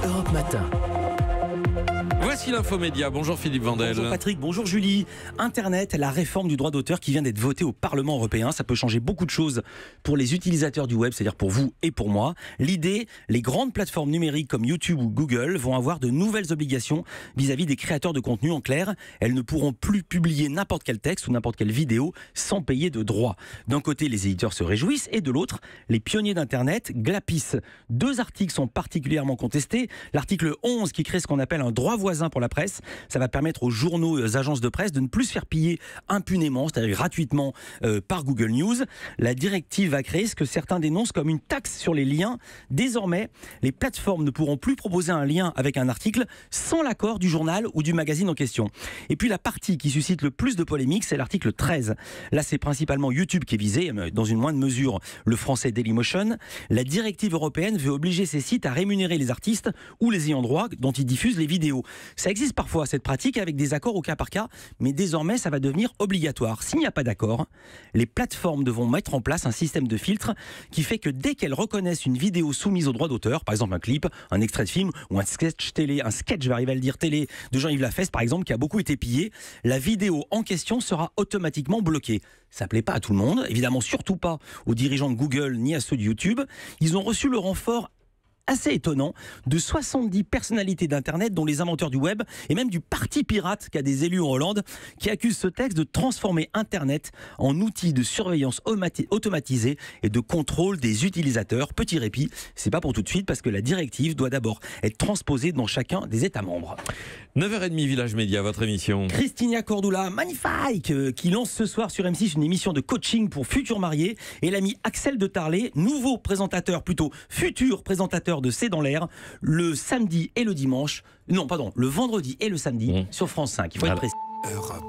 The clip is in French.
Europe Matin. Voici l'infomédia. Bonjour Philippe Vandel. Bonjour Patrick, bonjour Julie. Internet, la réforme du droit d'auteur qui vient d'être votée au Parlement européen, ça peut changer beaucoup de choses pour les utilisateurs du web, c'est-à-dire pour vous et pour moi. L'idée, les grandes plateformes numériques comme YouTube ou Google vont avoir de nouvelles obligations vis-à-vis des créateurs de contenu. En clair, elles ne pourront plus publier n'importe quel texte ou n'importe quelle vidéo sans payer de droits. D'un côté, les éditeurs se réjouissent et de l'autre, les pionniers d'Internet glapissent. Deux articles sont particulièrement contestés. L'article 11 qui crée ce qu'on appelle un droit voisin pour la presse. Ça va permettre aux journaux et aux agences de presse de ne plus se faire piller impunément, c'est-à-dire gratuitement par Google News. La directive va créer ce que certains dénoncent comme une taxe sur les liens. Désormais, les plateformes ne pourront plus proposer un lien avec un article sans l'accord du journal ou du magazine en question. Et puis la partie qui suscite le plus de polémiques, c'est l'article 13. Là, c'est principalement YouTube qui est visé, dans une moindre mesure le français Dailymotion. La directive européenne veut obliger ces sites à rémunérer les artistes ou les ayants droit dont ils diffusent les vidéos. Ça existe parfois, cette pratique, avec des accords au cas par cas, mais désormais, ça va devenir obligatoire. S'il n'y a pas d'accord, les plateformes devront mettre en place un système de filtre qui fait que dès qu'elles reconnaissent une vidéo soumise au droit d'auteur, par exemple un clip, un extrait de film ou un sketch télé, je vais arriver à le dire, télé de Jean-Yves Lafesse, par exemple, qui a beaucoup été pillé, la vidéo en question sera automatiquement bloquée. Ça ne plaît pas à tout le monde, évidemment surtout pas aux dirigeants de Google ni à ceux de YouTube. Ils ont reçu le renfort assez étonnant de 70 personnalités d'Internet, dont les inventeurs du web et même du parti pirate qu'a des élus en Hollande, qui accusent ce texte de transformer Internet en outil de surveillance automatisée et de contrôle des utilisateurs. Petit répit, c'est pas pour tout de suite parce que la directive doit d'abord être transposée dans chacun des États membres. 9h30 Village Média, votre émission. Christina Cordula, magnifique, qui lance ce soir sur M6 une émission de coaching pour futurs mariés, et l'ami Axel de Tarlet, nouveau présentateur, plutôt futur présentateur de C'est dans l'air, le samedi et le dimanche, non pardon, le vendredi et le samedi sur France 5. Il faut être précis. Europe